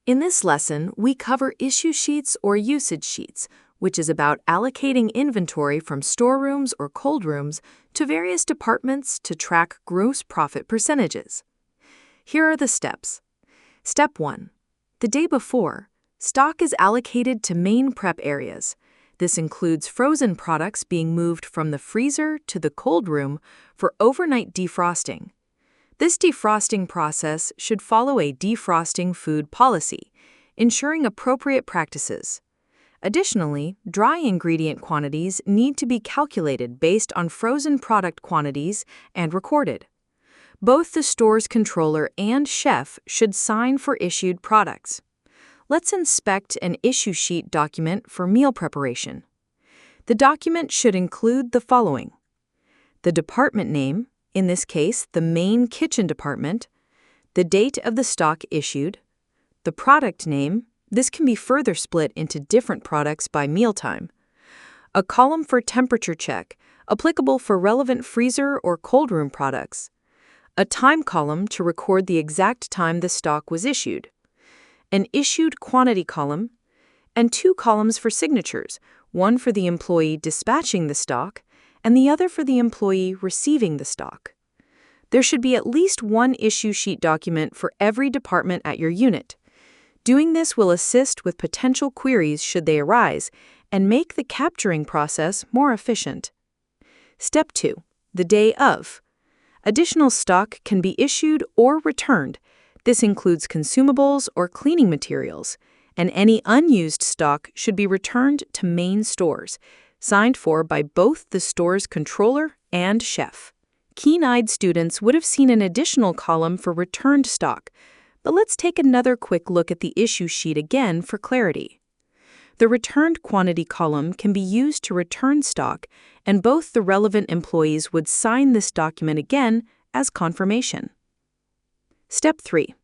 In this lesson, we cover issue sheets or usage sheets, which is about allocating inventory from storerooms or cold rooms to various departments to track gross profit percentages. Here are the steps. Step 1. The day before, stock is allocated to main prep areas. This includes frozen products being moved from the freezer to the cold room for overnight defrosting. This defrosting process should follow a defrosting food policy, ensuring appropriate practices. Additionally, dry ingredient quantities need to be calculated based on frozen product quantities and recorded. Both the store's controller and chef should sign for issued products. Let's inspect an issue sheet document for meal preparation. The document should include the following: the department name, in this case, the main kitchen department, the date of the stock issued, the product name, this can be further split into different products by mealtime, a column for temperature check, applicable for relevant freezer or cold room products, a time column to record the exact time the stock was issued, an issued quantity column, and 2 columns for signatures, one for the employee dispatching the stock and the other for the employee receiving the stock. There should be at least one issue sheet document for every department at your unit. Doing this will assist with potential queries should they arise and make the capturing process more efficient. Step 2. The day of. Additional stock can be issued or returned. This includes consumables or cleaning materials, and any unused stock should be returned to main stores, signed for by both the store's controller and chef. Keen-eyed students would have seen an additional column for returned stock, but let's take another quick look at the issue sheet again for clarity. The returned quantity column can be used to return stock, and both the relevant employees would sign this document again as confirmation. Step 3.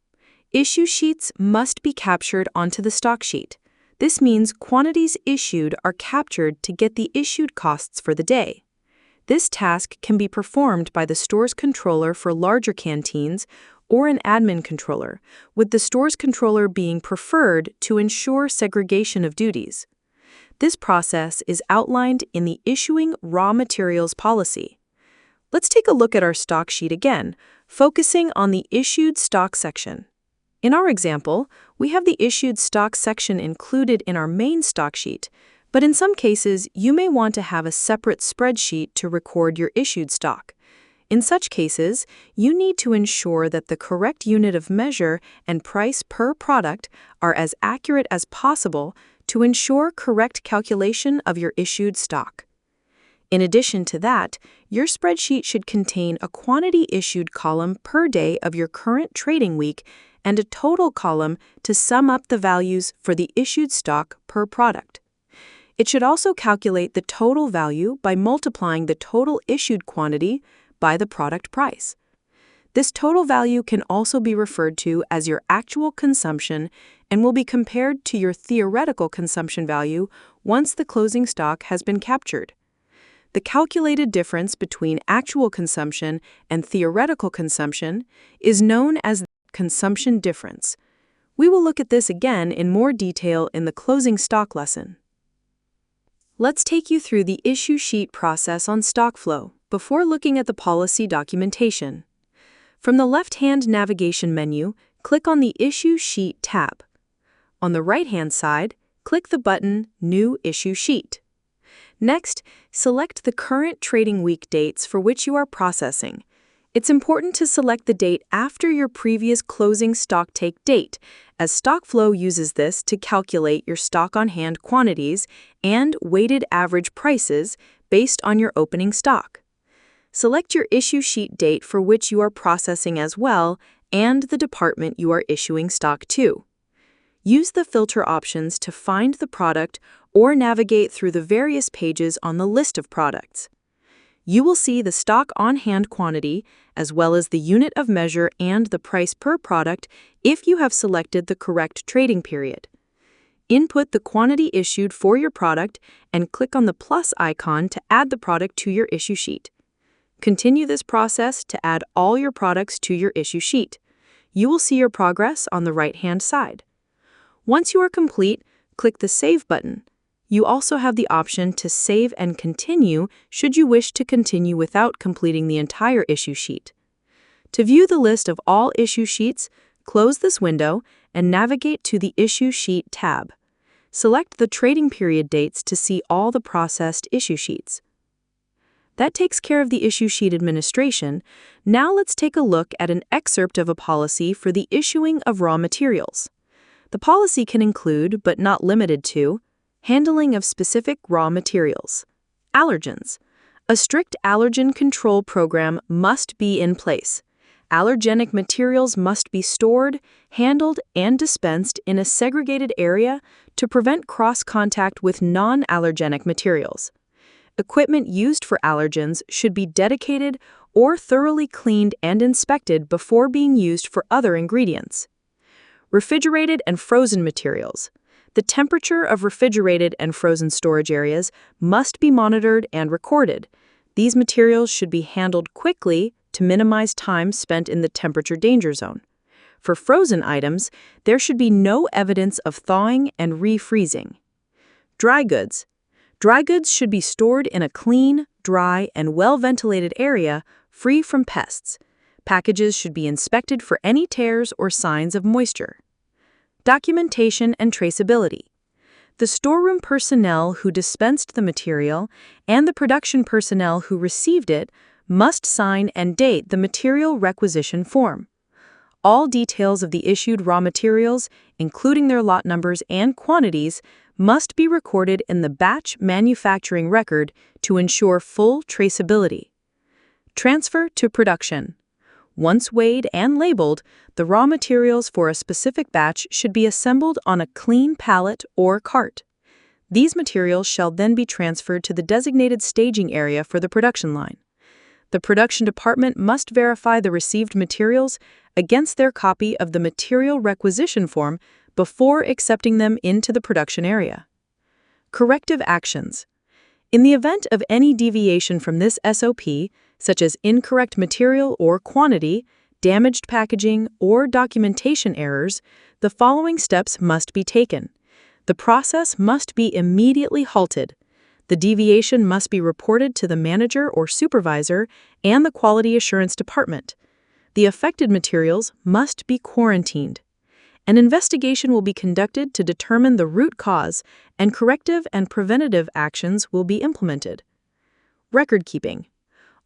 Issue sheets must be captured onto the stock sheet. This means quantities issued are captured to get the issued costs for the day. This task can be performed by the store's controller for larger canteens or an admin controller, with the store's controller being preferred to ensure segregation of duties. This process is outlined in the Issuing Raw Materials Policy. Let's take a look at our stock sheet again, focusing on the Issued Stock section. In our example, we have the Issued Stock section included in our main stock sheet, but in some cases, you may want to have a separate spreadsheet to record your issued stock. In such cases, you need to ensure that the correct unit of measure and price per product are as accurate as possible to ensure correct calculation of your issued stock. In addition to that, your spreadsheet should contain a quantity issued column per day of your current trading week and a total column to sum up the values for the issued stock per product. It should also calculate the total value by multiplying the total issued quantity by the product price. This total value can also be referred to as your actual consumption and will be compared to your theoretical consumption value once the closing stock has been captured. The calculated difference between actual consumption and theoretical consumption is known as the consumption difference. We will look at this again in more detail in the closing stock lesson. Let's take you through the issue sheet process on stock flow before looking at the policy documentation. From the left-hand navigation menu, click on the Issue Sheet tab. On the right-hand side, click the button New Issue Sheet. Next, select the current trading week dates for which you are processing. It's important to select the date after your previous closing stock take date, as stock flow uses this to calculate your stock on hand quantities and weighted average prices based on your opening stock. Select your issue sheet date for which you are processing as well and the department you are issuing stock to. Use the filter options to find the product or navigate through the various pages on the list of products. You will see the stock on hand quantity as well as the unit of measure and the price per product if you have selected the correct trading period. Input the quantity issued for your product and click on the plus icon to add the product to your issue sheet. Continue this process to add all your products to your issue sheet. You will see your progress on the right-hand side. Once you are complete, click the Save button. You also have the option to save and continue should you wish to continue without completing the entire issue sheet. To view the list of all issue sheets, close this window and navigate to the Issue Sheet tab. Select the trading period dates to see all the processed issue sheets. That takes care of the issue sheet administration. Now let's take a look at an excerpt of a policy for the issuing of raw materials. The policy can include, but not limited to, handling of specific raw materials. Allergens. A strict allergen control program must be in place. Allergenic materials must be stored, handled, and dispensed in a segregated area to prevent cross-contact with non-allergenic materials. Equipment used for allergens should be dedicated or thoroughly cleaned and inspected before being used for other ingredients. Refrigerated and frozen materials. The temperature of refrigerated and frozen storage areas must be monitored and recorded. These materials should be handled quickly to minimize time spent in the temperature danger zone. For frozen items, there should be no evidence of thawing and refreezing. Dry goods. Dry goods should be stored in a clean, dry, and well-ventilated area free from pests. Packages should be inspected for any tears or signs of moisture. Documentation and traceability. The storeroom personnel who dispensed the material and the production personnel who received it must sign and date the material requisition form. All details of the issued raw materials, including their lot numbers and quantities, must be recorded in the batch manufacturing record to ensure full traceability. Transfer to production. Once weighed and labeled, the raw materials for a specific batch should be assembled on a clean pallet or cart. These materials shall then be transferred to the designated staging area for the production line. The production department must verify the received materials against their copy of the material requisition form before accepting them into the production area. Corrective actions. In the event of any deviation from this SOP, such as incorrect material or quantity, damaged packaging, or documentation errors, the following steps must be taken. The process must be immediately halted. The deviation must be reported to the manager or supervisor and the quality assurance department. The affected materials must be quarantined. An investigation will be conducted to determine the root cause, and corrective and preventative actions will be implemented. Record keeping.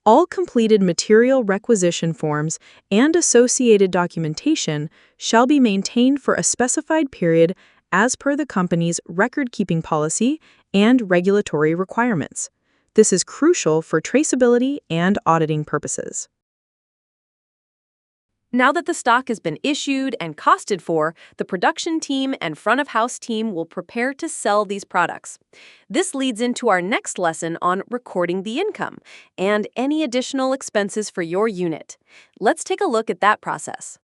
All completed material requisition forms and associated documentation shall be maintained for a specified period as per the company's record-keeping policy and regulatory requirements. This is crucial for traceability and auditing purposes. Now that the stock has been issued and costed for, the production team and front-of-house team will prepare to sell these products. This leads into our next lesson on recording the income and any additional expenses for your unit. Let's take a look at that process.